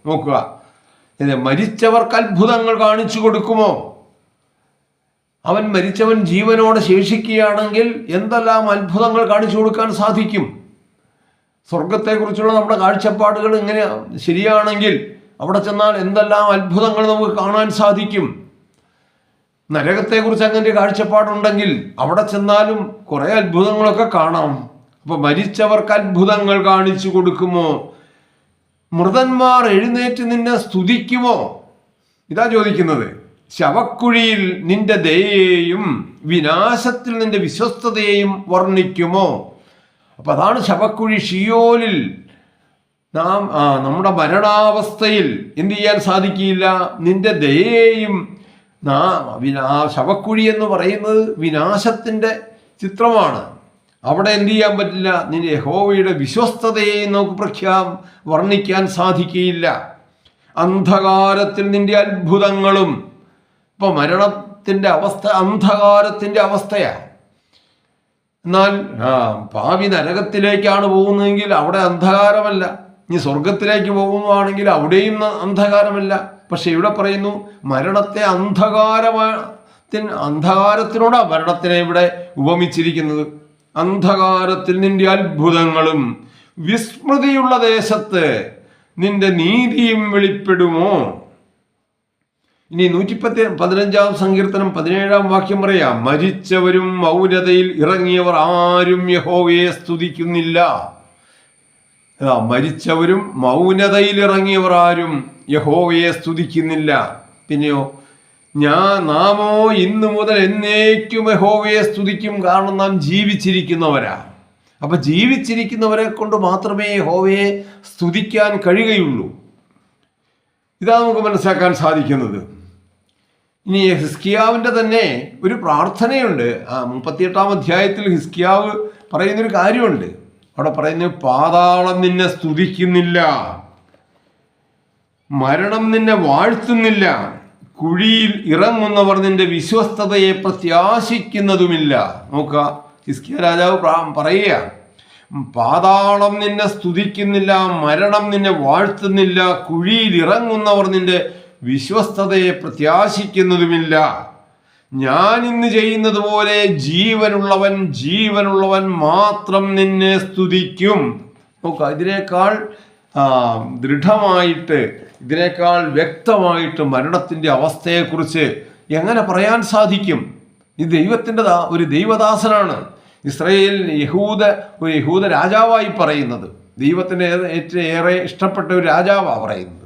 A: നോക്കുക, മരിച്ചവർക്ക് അത്ഭുതങ്ങൾ കാണിച്ചു കൊടുക്കുമോ? അവൻ മരിച്ചവൻ ജീവനോടെ ശേഷിക്കുകയാണെങ്കിൽ എന്തെല്ലാം അത്ഭുതങ്ങൾ കാണിച്ചു കൊടുക്കാൻ സാധിക്കും? സ്വർഗത്തെക്കുറിച്ചുള്ള നമ്മുടെ കാഴ്ചപ്പാടുകൾ ഇങ്ങനെ ശരിയാണെങ്കിൽ അവിടെ ചെന്നാൽ എന്തെല്ലാം അത്ഭുതങ്ങൾ നമുക്ക് കാണാൻ സാധിക്കും? നരകത്തെക്കുറിച്ച് അങ്ങനെ കാഴ്ചപ്പാടുണ്ടെങ്കിൽ അവിടെ ചെന്നാലും കുറേ അത്ഭുതങ്ങളൊക്കെ കാണാം. അപ്പോൾ മരിച്ചവർക്ക് അത്ഭുതങ്ങൾ കാണിച്ചു കൊടുക്കുമോ? മൃതന്മാർ എഴുന്നേറ്റ് നിന്നെ സ്തുതിക്കുമോ? ഇതാ ചോദിക്കുന്നത്. ശവക്കുഴിയിൽ നിന്റെ ദയയെയും വിനാശത്തിൽ നിന്റെ വിശ്വസ്തതയെയും വർണ്ണിക്കുമോ? അപ്പം അതാണ് ശവക്കുഴി. ഷിയോലിൽ നാം നമ്മുടെ മരണാവസ്ഥയിൽ എന്ത് ചെയ്യാൻ സാധിക്കില്ല? നിന്റെ ദയയെയും, ശവക്കുഴി എന്ന് പറയുന്നത് വിനാശത്തിൻ്റെ ചിത്രമാണ്. അവിടെ എന്ത് ചെയ്യാൻ പറ്റില്ല? നിന്റെ യഹോവയുടെ വിശ്വസ്തതയെയും നമുക്ക് വർണ്ണിക്കാൻ സാധിക്കുകയില്ല. അന്ധകാരത്തിൽ നിന്റെ അത്ഭുതങ്ങളും. ഇപ്പൊ മരണത്തിൻ്റെ അവസ്ഥ അന്ധകാരത്തിൻ്റെ അവസ്ഥയാണ്. എന്നാൽ പാവി നരകത്തിലേക്കാണ് പോകുന്നതെങ്കിൽ അവിടെ അന്ധകാരമല്ല. ഇനി സ്വർഗത്തിലേക്ക് പോകുന്നതാണെങ്കിൽ അവിടെയും അന്ധകാരമല്ല. പക്ഷെ ഇവിടെ പറയുന്നു മരണത്തെ അന്ധകാരത്തിനോടാണ് മരണത്തിനെ ഇവിടെ ഉപമിച്ചിരിക്കുന്നത്. അന്ധകാരത്തിൽ നിന്റെ അത്ഭുതങ്ങളും വിസ്മൃതിയുള്ള ദേശത്ത് നിന്റെ നീതിയും വെളിപ്പെടുമോ? ഇനി 115-ാം സങ്കീർത്തനം 17-ാം വാക്യം പറയാം. മരിച്ചവരും മൗനതയിൽ ഇറങ്ങിയവർ ആരും യഹോവയെ സ്തുതിക്കുന്നില്ല. മരിച്ചവരും മൗനതയിൽ ഇറങ്ങിയവർ ആരും യഹോവയെ സ്തുതിക്കുന്നില്ല. പിന്നെയോ നാമോ ഇന്നു മുതൽ എന്നേക്കും യഹോവയെ സ്തുതിക്കും, കാരണം നാം ജീവിച്ചിരിക്കുന്നവരാ. അപ്പൊ ജീവിച്ചിരിക്കുന്നവരെ കൊണ്ട് മാത്രമേ യഹോവയെ സ്തുതിക്കാൻ കഴിയുകയുള്ളൂ. ഇതാ നമുക്ക് മനസ്സിലാക്കാൻ സാധിക്കുന്നത്. ഇനി ഹിസ്കിയാവിൻ്റെ തന്നെ ഒരു പ്രാർത്ഥനയുണ്ട്. 38-ാം അധ്യായത്തിൽ ഹിസ്കിയാവ് പറയുന്നൊരു കാര്യമുണ്ട്. അവിടെ പറയുന്നത്, പാതാളം നിന്നെ സ്തുതിക്കുന്നില്ല, മരണം നിന്നെ വാഴ്ത്തുന്നില്ല, കുഴിയിൽ ഇറങ്ങുന്നവർ നിന്റെ വിശ്വസ്തതയെ പ്രത്യാശിക്കുന്നതുമില്ല. നോക്കുക, ഹിസ്കിയ രാജാവ് പറയുക, പാതാളം നിന്നെ സ്തുതിക്കുന്നില്ല, മരണം നിന്നെ വാഴ്ത്തുന്നില്ല, കുഴിയിൽ ഇറങ്ങുന്നവർ നിന്റെ വിശ്വസ്തതയെ പ്രത്യാശിക്കുന്നതുമില്ല. ഞാൻ ഇന്ന് ചെയ്യുന്നത് പോലെ ജീവനുള്ളവൻ മാത്രം നിന്നെ സ്തുതിക്കും. നോക്കുക, ഇതിനേക്കാൾ ദൃഢമായിട്ട്, ഇതിനേക്കാൾ വ്യക്തമായിട്ട് മരണത്തിൻ്റെ അവസ്ഥയെക്കുറിച്ച് എങ്ങനെ പറയാൻ സാധിക്കും? ഇത് ദൈവത്തിൻ്റെ ഒരു ദൈവദാസനാണ്, ഇസ്രായേൽ ഒരു യഹൂദ രാജാവായി പറയുന്നത്. ദൈവത്തിന് ഏറെ ഇഷ്ടപ്പെട്ട ഒരു രാജാവാണ് പറയുന്നത്,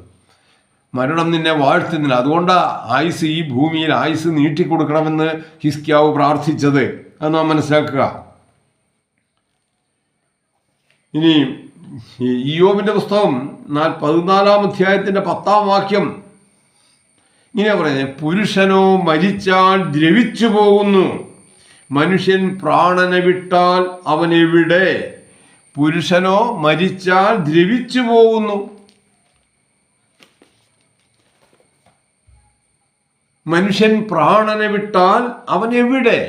A: മരണം നിന്നെ വാഴ്ത്തുന്നില്ല. അതുകൊണ്ടാണ് ഈ ഭൂമിയിൽ ആയുസ് നീട്ടിക്കൊടുക്കണമെന്ന് ഹിസ്കിയാവ് പ്രാർത്ഥിച്ചത്. അത് നാം മനസ്സിലാക്കുക. ഇനി ഇയ്യോബിന്റെ പുസ്തകം 14-ാം അധ്യായത്തിന്റെ 10-ാം വാക്യം ഇങ്ങനെ പറയുന്നത്, പുരുഷനോ മരിച്ചാൽ ദ്രവിച്ചു പോകുന്നു, മനുഷ്യൻ പ്രാണനെ വിട്ടാൽ അവൻ എവിടെ? പുരുഷനോ മരിച്ചാൽ ദ്രവിച്ചു പോകുന്നു, മനുഷ്യൻ പ്രാണനെ വിട്ടാൽ അവൻ എവിടെ?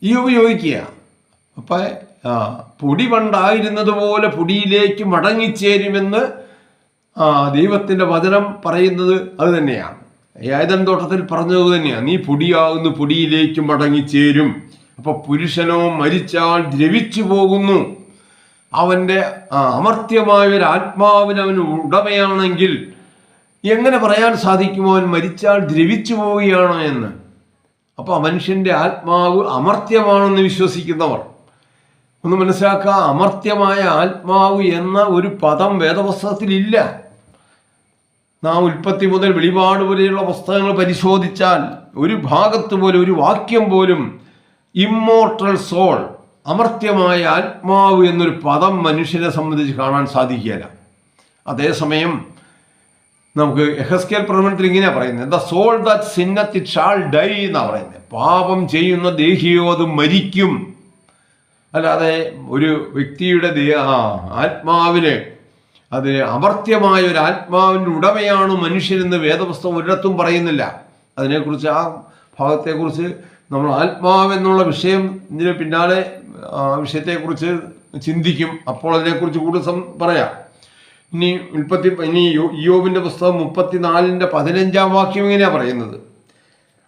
A: ഈ ഉപയോഗിക്കുക. അപ്പൊ പൊടി പണ്ടായിരുന്നത് പോലെ പൊടിയിലേക്ക് മടങ്ങിച്ചേരുമെന്ന് ദൈവത്തിൻ്റെ വചനം പറയുന്നത് അത് തന്നെയാണ്. ഏദൻ തോട്ടത്തിൽ പറഞ്ഞത് തന്നെയാണ്, നീ പൊടിയാകുന്നു, പൊടിയിലേക്ക് മടങ്ങിച്ചേരും. അപ്പൊ പുരുഷനോ മരിച്ചാൽ ദ്രവിച്ചു പോകുന്നു. അവൻ്റെ അമർത്യമായ ഒരു ആത്മാവിന് അവൻ ഉടമയാണെങ്കിൽ എങ്ങനെ പറയാൻ സാധിക്കുമോ അവൻ മരിച്ചാൽ ദ്രവിച്ചു പോവുകയാണോ എന്ന്? അപ്പൊ മനുഷ്യന്റെ ആത്മാവ് അമർത്യമാണെന്ന് വിശ്വസിക്കുന്നവർ ഒന്ന് മനസ്സിലാക്കുക, അമർത്യമായ ആത്മാവ് എന്ന ഒരു പദം വേദപുസ്തകത്തിലില്ല. നാം ഉൽപ്പത്തി മുതൽ വെളിപാട് വരെയുള്ള പുസ്തകങ്ങൾ പരിശോധിച്ചാൽ ഒരു ഭാഗത്ത് പോലും, ഒരു വാക്യം പോലും ഇമ്മോർട്ടൽ സോൾ, അമർത്യമായ ആത്മാവ് എന്നൊരു പദം മനുഷ്യനെ സംബന്ധിച്ച് കാണാൻ സാധിക്കുകയില്ല. അതേസമയം നമുക്ക് യെഹെസ്കേൽ പ്രവചനത്തിൽ ഇങ്ങനെയാണ് പറയുന്നത്, the soul that sinneth it shall die എന്നാണ് പറയുന്നത്. പാപം ചെയ്യുന്ന ദേഹിയോ അത് മരിക്കും. അല്ലാതെ ഒരു വ്യക്തിയുടെ ആത്മാവിന് അത് അമർത്യമായ ഒരു ആത്മാവിൻ്റെ ഉടമയാണ് മനുഷ്യനെന്ന് വേദപുസ്തകം ഒരിടത്തും പറയുന്നില്ല. അതിനെക്കുറിച്ച്, ആ ഭാഗത്തെക്കുറിച്ച് നമ്മൾ ആത്മാവെന്നുള്ള വിഷയം ഇതിന് പിന്നാലെ വിഷയത്തെക്കുറിച്ച് ചിന്തിക്കും. അപ്പോൾ അതിനെക്കുറിച്ച് കൂടുതൽ പറയാം. ഇനി ഇയ്യോബിന്റെ പുസ്തകം 34-ന്റെ 15-ാം വാക്യം ഇങ്ങനെയാണ് പറയുന്നത്,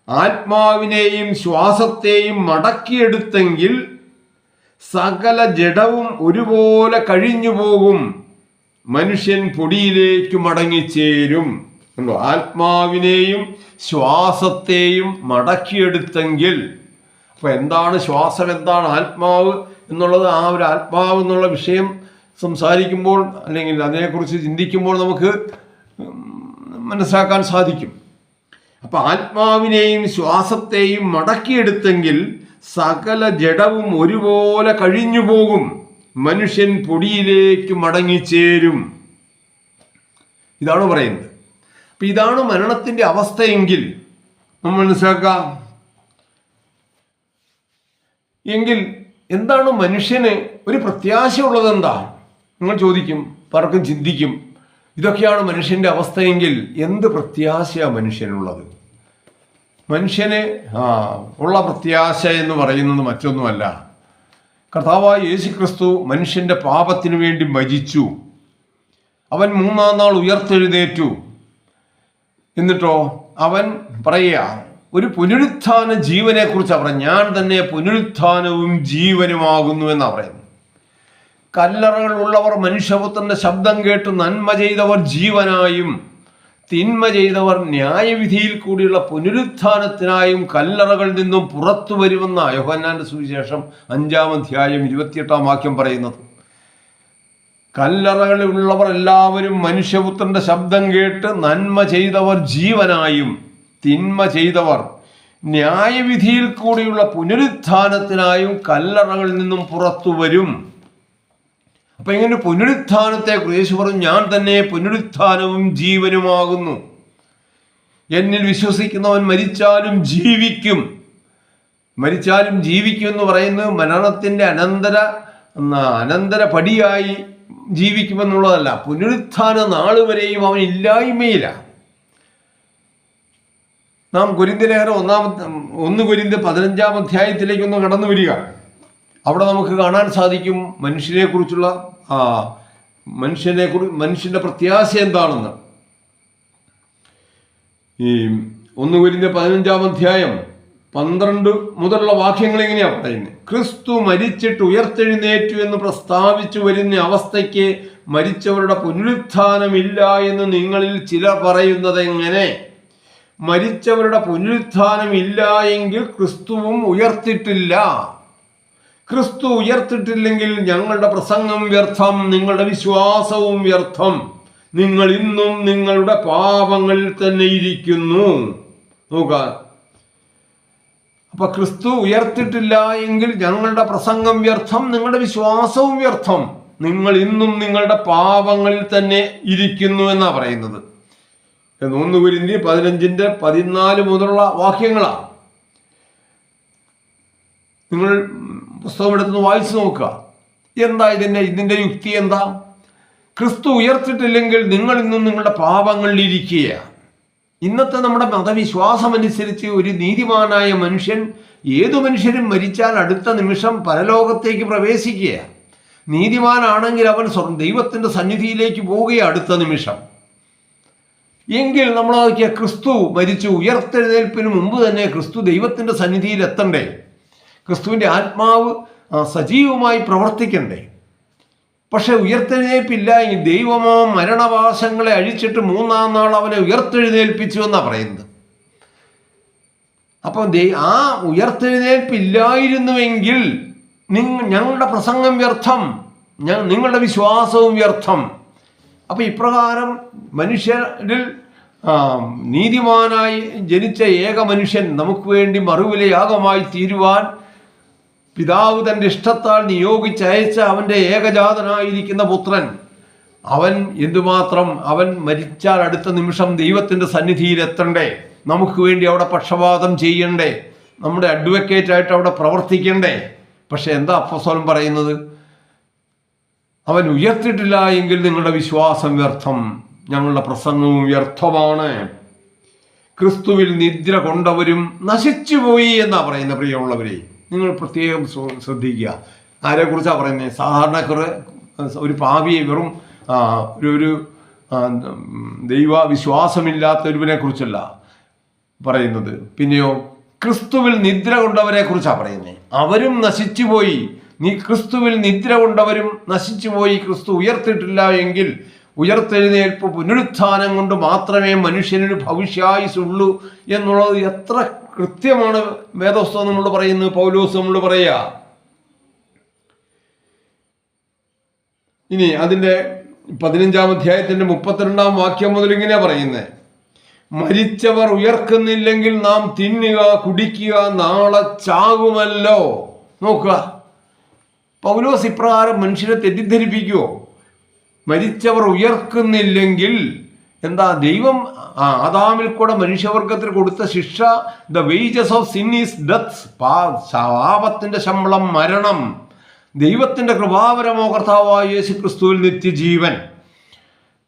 A: ആത്മാവിനെയും ശ്വാസത്തെയും മടക്കിയെടുത്തെങ്കിൽ സകല ജഡവും ഒരുപോലെ കഴിഞ്ഞു പോകും, മനുഷ്യൻ പൊടിയിലേക്ക് മടങ്ങിച്ചേരും. ആത്മാവിനെയും ശ്വാസത്തെയും മടക്കിയെടുത്തെങ്കിൽ, അപ്പൊ എന്താണ് ശ്വാസം, എന്താണ് ആത്മാവ് എന്നുള്ളത്, ആ ഒരു ആത്മാവ് എന്നുള്ള വിഷയം സംസാരിക്കുമ്പോൾ അല്ലെങ്കിൽ അതിനെക്കുറിച്ച് ചിന്തിക്കുമ്പോൾ നമുക്ക് മനസ്സിലാക്കാൻ സാധിക്കും. അപ്പൊ ആത്മാവിനെയും ശ്വാസത്തെയും മടക്കിയെടുത്തെങ്കിൽ സകല ജഡവും ഒരുപോലെ കഴിഞ്ഞു പോകും, മനുഷ്യൻ പൊടിയിലേക്ക് മടങ്ങിച്ചേരും. ഇതാണ് പറയുന്നത്. അപ്പൊ ഇതാണ് മരണത്തിന്റെ അവസ്ഥയെങ്കിൽ നമ്മൾ മനസ്സിലാക്കാം. എങ്കിൽ എന്താണ് മനുഷ്യന് ഒരു പ്രത്യാശയുള്ളത്? എന്താ നിങ്ങൾ ചോദിക്കും, പലർക്കും ചിന്തിക്കും, ഇതൊക്കെയാണ് മനുഷ്യന്റെ അവസ്ഥയെങ്കിൽ എന്ത് പ്രത്യാശയാണ് മനുഷ്യനുള്ളത്? മനുഷ്യന് ഉള്ള പ്രത്യാശ എന്ന് പറയുന്നത് മറ്റൊന്നുമല്ല, കർത്താവായ യേശുക്രിസ്തു മനുഷ്യന്റെ പാപത്തിനു വേണ്ടി മരിച്ചു, അവൻ 3-ാം നാൾ ഉയർത്തെഴുന്നേറ്റു. എന്നിട്ടോ അവൻ പറയുക, ഒരു പുനരുത്ഥാന ജീവനെ കുറിച്ചാണ് പറയുന്നത്. ഞാൻ തന്നെ പുനരുത്ഥാനവും ജീവനുമാകുന്നു എന്നാണ് പറയുന്നത്. കല്ലറകൾ ഉള്ളവർ മനുഷ്യപുത്രന്റെ ശബ്ദം കേട്ട് നന്മ ചെയ്തവർ ജീവനായും തിന്മ ചെയ്തവർ ന്യായവിധിയിൽ കൂടിയുള്ള പുനരുത്ഥാനത്തിനായും കല്ലറകളിൽ നിന്നും പുറത്തു വരുമെന്ന യോഹന്നാന്റെ സുവിശേഷം 5-ാം അധ്യായം 28-ാം വാക്യം പറയുന്നത്. കല്ലറകളിൽ ഉള്ളവർ എല്ലാവരും മനുഷ്യപുത്രന്റെ ശബ്ദം കേട്ട് നന്മ ചെയ്തവർ ജീവനായും തിന്മ ചെയ്തവർ ന്യായവിധിയിൽ കൂടിയുള്ള പുനരുത്ഥാനത്തിനായും കല്ലറകളിൽ നിന്നും പുറത്തു വരും. അപ്പൊ ഇങ്ങനെ പുനരുത്ഥാനത്തെ യേശു പറഞ്ഞു, ഞാൻ തന്നെ പുനരുത്ഥാനവും ജീവനുമാകുന്നു. എന്നിൽ വിശ്വസിക്കുന്നവൻ മരിച്ചാലും ജീവിക്കും. മരിച്ചാലും ജീവിക്കും എന്ന് പറയുന്നത് മരണത്തിന്റെ അനന്തര പടിയായി ജീവിക്കുമെന്നുള്ളതല്ല. പുനരുത്ഥാന നാൾ വരെയും അവൻ ഇല്ലായ്മയിലാണ്. നാം കൊരിന്ത്യർ ലേഖനം 1 കൊരിന്ത്യർ 15-ാം അധ്യായത്തിലേക്കൊന്ന് കടന്നു വരിക. അവിടെ നമുക്ക് കാണാൻ സാധിക്കും മനുഷ്യന്റെ പ്രത്യാശ എന്താണെന്ന്. ഈ 1 കൊരിന്ത്യർ 15-ാം അധ്യായം 12 മുതലുള്ള വാക്യങ്ങൾ എങ്ങനെയാണ് പറയുന്നത്? ക്രിസ്തു മരിച്ചിട്ട് ഉയർത്തെഴുന്നേറ്റു എന്ന് പ്രസ്താവിച്ചു വരുന്ന അവസ്ഥയ്ക്ക് മരിച്ചവരുടെ പുനരുത്ഥാനമില്ല എന്ന് നിങ്ങളിൽ ചിലർ പറയുന്നത് എങ്ങനെ? മരിച്ചവരുടെ പുനരുത്ഥാനം ഇല്ല എങ്കിൽ ക്രിസ്തുവും ഉയർത്തിട്ടില്ല. ക്രിസ്തു ഉയർത്തിട്ടില്ലെങ്കിൽ ഞങ്ങളുടെ പ്രസംഗം വ്യർത്ഥം, നിങ്ങളുടെ വിശ്വാസവും വ്യർത്ഥം. നിങ്ങൾ ഇന്നും നിങ്ങളുടെ പാപങ്ങളിൽ തന്നെ ഇരിക്കുന്നു. നോക്കുക, അപ്പൊ ക്രിസ്തു ഉയർത്തിട്ടില്ല എങ്കിൽ ഞങ്ങളുടെ പ്രസംഗം വ്യർത്ഥം, നിങ്ങളുടെ വിശ്വാസവും വ്യർത്ഥം. നിങ്ങൾ ഇന്നും നിങ്ങളുടെ പാപങ്ങളിൽ തന്നെ ഇരിക്കുന്നു എന്നാ പറയുന്നത്. 1 കൊരിന്ത്യർ 15-14 മുതലുള്ള വാക്യങ്ങളാണ്. നിങ്ങൾ പുസ്തകം എടുത്ത് വായിച്ചു നോക്കുക. എന്താ ഇതിന്റെ യുക്തി എന്താ? ക്രിസ്തു ഉയർത്തിട്ടില്ലെങ്കിൽ നിങ്ങൾ ഇന്നും നിങ്ങളുടെ പാപങ്ങളിൽ ഇരിക്കുകയാണ്. ഇന്നത്തെ നമ്മുടെ മതവിശ്വാസം അനുസരിച്ച് ഒരു നീതിമാനായ മനുഷ്യൻ, ഏതു മനുഷ്യരും മരിച്ചാൽ അടുത്ത നിമിഷം പരലോകത്തേക്ക് പ്രവേശിക്കുകയാണ്. നീതിമാനാണെങ്കിൽ അവൻ ദൈവത്തിന്റെ സന്നിധിയിലേക്ക് പോവുകയാണ് അടുത്ത നിമിഷം. എങ്കിൽ നമ്മൾ നോക്കിയ ക്രിസ്തു മരിച്ചു, ഉയർത്തെഴുന്നേൽപ്പിന് മുമ്പ് തന്നെ ക്രിസ്തു ദൈവത്തിന്റെ സന്നിധിയിൽ എത്തണ്ടേ? ക്രിസ്തുവിന്റെ ആത്മാവ് സജീവമായി പ്രവർത്തിക്കണ്ടേ? പക്ഷെ ഉയർത്തെഴുന്നേൽപ്പില്ല എങ്കിൽ ദൈവമോ മരണവാസങ്ങളെ അഴിച്ചിട്ട് 3-ാം നാൾ അവനെ ഉയർത്തെഴുന്നേൽപ്പിച്ചു എന്നാ പറയുന്നത്. അപ്പം ആ ഉയർത്തെഴുന്നേൽപ്പില്ലായിരുന്നുവെങ്കിൽ ഞങ്ങളുടെ പ്രസംഗം വ്യർത്ഥം, നിങ്ങളുടെ വിശ്വാസവും വ്യർത്ഥം. അപ്പൊ ഇപ്രകാരം മനുഷ്യരിൽ നീതിമാനായി ജനിച്ച ഏക മനുഷ്യൻ നമുക്ക് വേണ്ടി മറുവിലയാഗമായി തീരുവാൻ പിതാവ് തൻ്റെ ഇഷ്ടത്താൽ നിയോഗിച്ചയച്ച അവൻ്റെ ഏകജാതനായിരിക്കുന്ന പുത്രൻ, അവൻ എന്തുമാത്രം, അവൻ മരിച്ചാൽ അടുത്ത നിമിഷം ദൈവത്തിൻ്റെ സന്നിധിയിൽ എത്തണ്ടേ? നമുക്ക് വേണ്ടി അവിടെ പക്ഷപാതം ചെയ്യണ്ടേ? നമ്മുടെ അഡ്വക്കേറ്റായിട്ട് അവിടെ പ്രവർത്തിക്കണ്ടേ? പക്ഷെ എന്താ അപ്പോസ്തലൻ പറയുന്നത്? അവൻ ഉയർത്തിട്ടില്ല എങ്കിൽ നിങ്ങളുടെ വിശ്വാസം വ്യർത്ഥം, ഞങ്ങളുടെ പ്രസംഗവും വ്യർത്ഥമാണ്. ക്രിസ്തുവിൽ നിദ്ര കൊണ്ടവരും നശിച്ചുപോയി എന്നാ പറയുന്ന പ്രിയമുള്ളവരെ. നിങ്ങൾ പ്രത്യേകം ശ്രദ്ധിക്കുക. ആരെക്കുറിച്ചാണ് പറയുന്നത്? സാധാരണക്കാരെ, ഒരു പാപിയെ, വെറും ഒരു ദൈവവിശ്വാസമില്ലാത്ത ഒരുവനെ കുറിച്ചല്ല പറയുന്നത്. പിന്നെയോ ക്രിസ്തുവിൽ നിദ്ര കൊണ്ടവരെ കുറിച്ചാണ് പറയുന്നത്. അവരും നശിച്ചുപോയി. ക്രിസ്തുവിൽ നിദ്ര കൊണ്ടവരും നശിച്ചുപോയി. ക്രിസ്തു ഉയർത്തിട്ടില്ല എങ്കിൽ ഉയർത്തെഴുന്നേൽപ്പ് പുനരുത്ഥാനം കൊണ്ട് മാത്രമേ മനുഷ്യനൊരു ഭവിഷ്യായുസുള്ളൂ എന്നുള്ളത് എത്ര കൃത്യമാണ് വേദപുസ്തകം നമ്മൾ പറയുന്നത്, പൗലോസ് നമ്മൾ പറയുക. ഇനി അതിൻ്റെ 15-ാം അധ്യായത്തിൻ്റെ 32-ാം വാക്യം മുതൽ ഇങ്ങനെ പറയുന്നത്: മരിച്ചവർ ഉയർക്കുന്നില്ലെങ്കിൽ നാം തിന്നുക കുടിക്കുക, നാളെ ചാകുമല്ലോ. നോക്കുക, പൗലോസ് ഇപ്രകാരം മനുഷ്യരെ തെറ്റിദ്ധരിപ്പിക്കുവോ? മരിച്ചവർ ഉയർക്കുന്നില്ലെങ്കിൽ എന്താ? ദൈവം ആദാമിൽ കൂടെ മനുഷ്യവർഗത്തിന് കൊടുത്ത ശിക്ഷ, the wages of sin is death, പാപത്തിന്റെ ശമ്പളം മരണം. ദൈവത്തിന്റെ കൃപാവരമോ കർത്താവായ യേശു ക്രിസ്തുവിൽ നിത്യജീവൻ.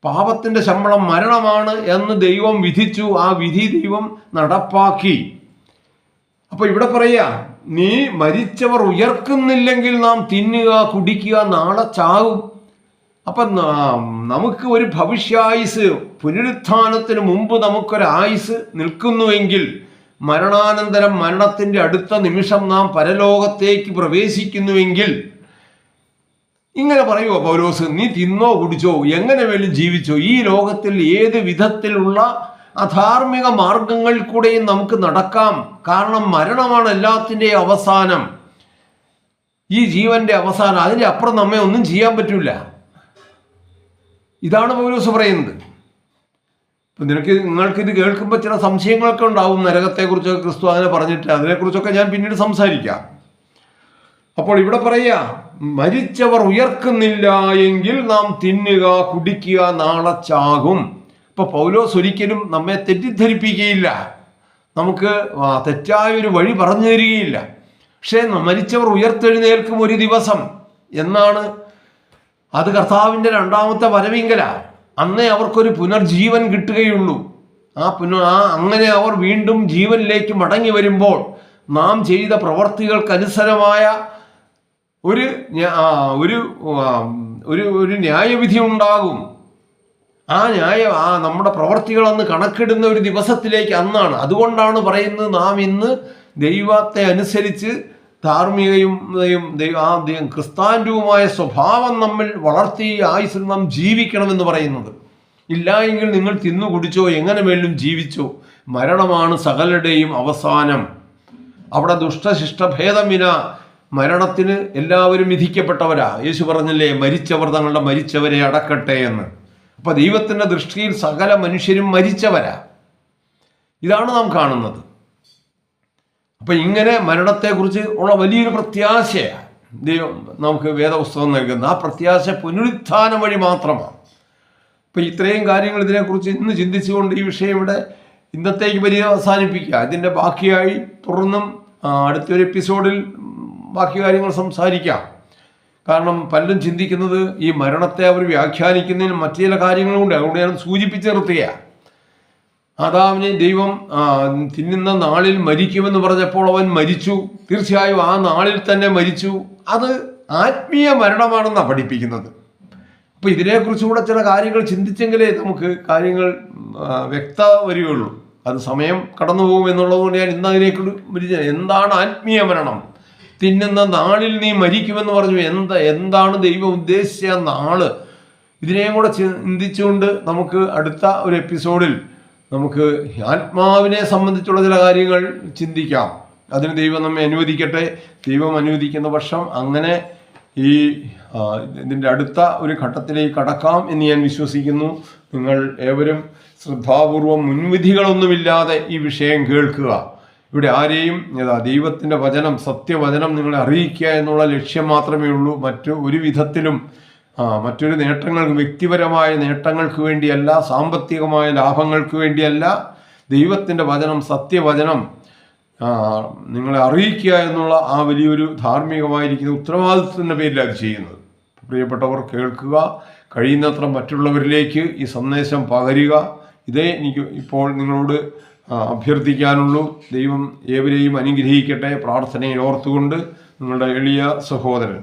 A: പാപത്തിന്റെ ശമ്പളം മരണമാണ് എന്ന് ദൈവം വിധിച്ചു. ആ വിധി ദൈവം നടപ്പാക്കി. അപ്പൊ ഇവിടെ പറയാ, നീ മരിച്ചവർ ഉയർക്കുന്നില്ലെങ്കിൽ നാം തിന്നുക കുടിക്കുക, നാളെ ചാവും. അപ്പൊ നമുക്ക് ഒരു ഭവിഷ്യായുസ്, പുനരുത്ഥാനത്തിന് മുമ്പ് നമുക്കൊരായുസ് നിൽക്കുന്നുവെങ്കിൽ, മരണാനന്തരം മരണത്തിന്റെ അടുത്ത നിമിഷം നാം പരലോകത്തേക്ക് പ്രവേശിക്കുന്നുവെങ്കിൽ, ഇങ്ങനെ പറയുമോ പൗലോസ്? നീ തിന്നോ കുടിച്ചോ, എങ്ങനെ വേലും ജീവിച്ചോ, ഈ ലോകത്തിൽ ഏത് വിധത്തിലുള്ള അധാർമിക മാർഗങ്ങളിൽ കൂടെയും നമുക്ക് നടക്കാം. കാരണം മരണമാണ് എല്ലാത്തിൻ്റെയും അവസാനം, ഈ ജീവന്റെ അവസാനം. അതിൻ്റെ അപ്പുറം നമ്മെ ഒന്നും ചെയ്യാൻ പറ്റില്ല. ഇതാണ് പൗലോസ് പറയുന്നത്. നിങ്ങൾക്കിത് കേൾക്കുമ്പോൾ ചില സംശയങ്ങളൊക്കെ ഉണ്ടാവും. നരകത്തെക്കുറിച്ചൊക്കെ ക്രിസ്തു അങ്ങനെ പറഞ്ഞിട്ട് അതിനെക്കുറിച്ചൊക്കെ ഞാൻ പിന്നീട് സംസാരിക്കാം. അപ്പോൾ ഇവിടെ പറയുക, മരിച്ചവർ ഉയർക്കുന്നില്ല എങ്കിൽ നാം തിന്നുക കുടിക്കുക നാളെ ചാകും. ഇപ്പൊ പൗലോസ് ഒരിക്കലും നമ്മെ തെറ്റിദ്ധരിപ്പിക്കുകയില്ല, നമുക്ക് തെറ്റായൊരു വഴി പറഞ്ഞു തരികയില്ല. പക്ഷേ മരിച്ചവർ ഉയർത്തെഴുന്നേൽക്കും ഒരു ദിവസം എന്നാണ്. അത് കർത്താവിൻ്റെ രണ്ടാമത്തെ വരവിങ്കല. അന്നേ അവർക്കൊരു പുനർജീവൻ കിട്ടുകയുള്ളൂ. അങ്ങനെ അവർ വീണ്ടും ജീവനിലേക്ക് മടങ്ങി വരുമ്പോൾ നാം ചെയ്ത പ്രവർത്തികൾക്കനുസരമായ ഒരു ന്യായവിധി ഉണ്ടാകും. നമ്മുടെ പ്രവർത്തികൾ അന്ന് കണക്കിടുന്ന ഒരു ദിവസത്തിലേക്ക് അന്നാണ്. അതുകൊണ്ടാണ് പറയുന്നത്, നാം ഇന്ന് ദൈവത്തെ അനുസരിച്ച് ധാർമ്മികയും ക്രിസ്താനുമായ സ്വഭാവം നമ്മിൽ വളർത്തി ആയുസ്സിൽ നാം ജീവിക്കണമെന്ന് പറയുന്നത്. ഇല്ല എങ്കിൽ നിങ്ങൾ തിന്നു കുടിച്ചോ എങ്ങനെ വേലും ജീവിച്ചോ, മരണമാണ് സകലരുടെയും അവസാനം. അവിടെ ദുഷ്ടശിഷ്ടഭേദമിന, മരണത്തിന് എല്ലാവരും വിധിക്കപ്പെട്ടവരാ. യേശു പറഞ്ഞില്ലേ, മരിച്ചവർ തങ്ങളുടെ മരിച്ചവരെ അടക്കട്ടെ എന്ന്. അപ്പൊ ദൈവത്തിന്റെ ദൃഷ്ടിയിൽ സകല മനുഷ്യരും മരിച്ചവരാ. ഇതാണ് നാം കാണുന്നത്. അപ്പൊ ഇങ്ങനെ മരണത്തെക്കുറിച്ച് ഉള്ള വലിയൊരു പ്രത്യാശയാണ് ദൈവം നമുക്ക് വേദപുസ്തകം നൽകുന്നത്. ആ പ്രത്യാശ പുനരുത്ഥാനം വഴി മാത്രമാണ്. അപ്പൊ ഇത്രയും കാര്യങ്ങൾ ഇതിനെക്കുറിച്ച് ഇന്ന് ചിന്തിച്ചുകൊണ്ട് ഈ വിഷയം ഇവിടെ ഇന്നത്തേക്ക് അവസാനിപ്പിക്കുക. ഇതിൻ്റെ ബാക്കിയായി തുടർന്നും അടുത്തൊരു എപ്പിസോഡിൽ ബാക്കി കാര്യങ്ങൾ സംസാരിക്കാം. കാരണം പലരും ചിന്തിക്കുന്നത് ഈ മരണത്തെ അവർ വ്യാഖ്യാനിക്കുന്നതിന് മറ്റു ചില കാര്യങ്ങളുണ്ട്. അതുകൊണ്ട് ഞാൻ സൂചിപ്പിച്ച് നിർത്തുകയാണ്. ആദാമിനെ ദൈവം തിന്നുന്ന നാളിൽ മരിക്കുമെന്ന് പറഞ്ഞപ്പോൾ അവൻ മരിച്ചു. തീർച്ചയായും ആ നാളിൽ തന്നെ മരിച്ചു. അത് ആത്മീയ മരണമാണെന്നാണ് പഠിപ്പിക്കുന്നത്. അപ്പോൾ ഇതിനെക്കുറിച്ചുകൂടെ ചില കാര്യങ്ങൾ ചിന്തിച്ചെങ്കിലേ നമുക്ക് കാര്യങ്ങൾ വ്യക്തത വരികയുള്ളൂ. അത് സമയം കടന്നു പോകും എന്നുള്ളതുകൊണ്ട് ഞാൻ ഇന്ന് അതിലേക്ക് എന്താണ് ആത്മീയ മരണം, തിന്നുന്ന നാളിൽ നീ മരിക്കുമെന്ന് പറഞ്ഞു. എന്താണ് ദൈവം ഉദ്ദേശിച്ച നാള്? ഇതിനെയും കൂടെ ചിന്തിച്ചുകൊണ്ട് നമുക്ക് അടുത്ത ഒരു എപ്പിസോഡിൽ നമുക്ക് ആത്മാവിനെ സംബന്ധിച്ചുള്ള ചില കാര്യങ്ങൾ ചിന്തിക്കാം. അതിന് ദൈവം നമ്മെ അനുവദിക്കട്ടെ. ദൈവം അനുവദിക്കുന്ന പക്ഷം അങ്ങനെ ഇതിൻ്റെ അടുത്ത ഒരു ഘട്ടത്തിലേക്ക് കടക്കാം എന്ന് ഞാൻ വിശ്വസിക്കുന്നു. നിങ്ങൾ ഏവരും ശ്രദ്ധാപൂർവം മുൻവിധികളൊന്നുമില്ലാതെ ഈ വിഷയം കേൾക്കുക. ഇവിടെ ആരെയും ദൈവത്തിൻ്റെ വചനം, സത്യവചനം നിങ്ങളെ അറിയിക്കുക എന്നുള്ള ലക്ഷ്യം മാത്രമേ ഉള്ളൂ. ഒരു വിധത്തിലും മറ്റൊരു നേട്ടങ്ങൾക്ക്, വ്യക്തിപരമായ നേട്ടങ്ങൾക്ക് വേണ്ടിയല്ല, സാമ്പത്തികമായ ലാഭങ്ങൾക്ക് വേണ്ടിയല്ല. ദൈവത്തിൻ്റെ വചനം, സത്യവചനം നിങ്ങളെ അറിയിക്കുക എന്നുള്ള ആ വലിയൊരു ധാർമ്മികമായിരിക്കുന്ന ഉത്തരവാദിത്വത്തിൻ്റെ പേരിലാണ് ചെയ്യുന്നത്. പ്രിയപ്പെട്ടവർ, കേൾക്കുക, കഴിയുന്നത്ര മറ്റുള്ളവരിലേക്ക് ഈ സന്ദേശം പകരുക. ഇതേ എനിക്ക് ഇപ്പോൾ നിങ്ങളോട് അഭ്യർത്ഥിക്കാനുള്ളൂ. ദൈവം ഏവരെയും അനുഗ്രഹിക്കട്ടെ. പ്രാർത്ഥനയിൽ ഓർത്തുകൊണ്ട് നിങ്ങളുടെ എളിയ സഹോദരൻ.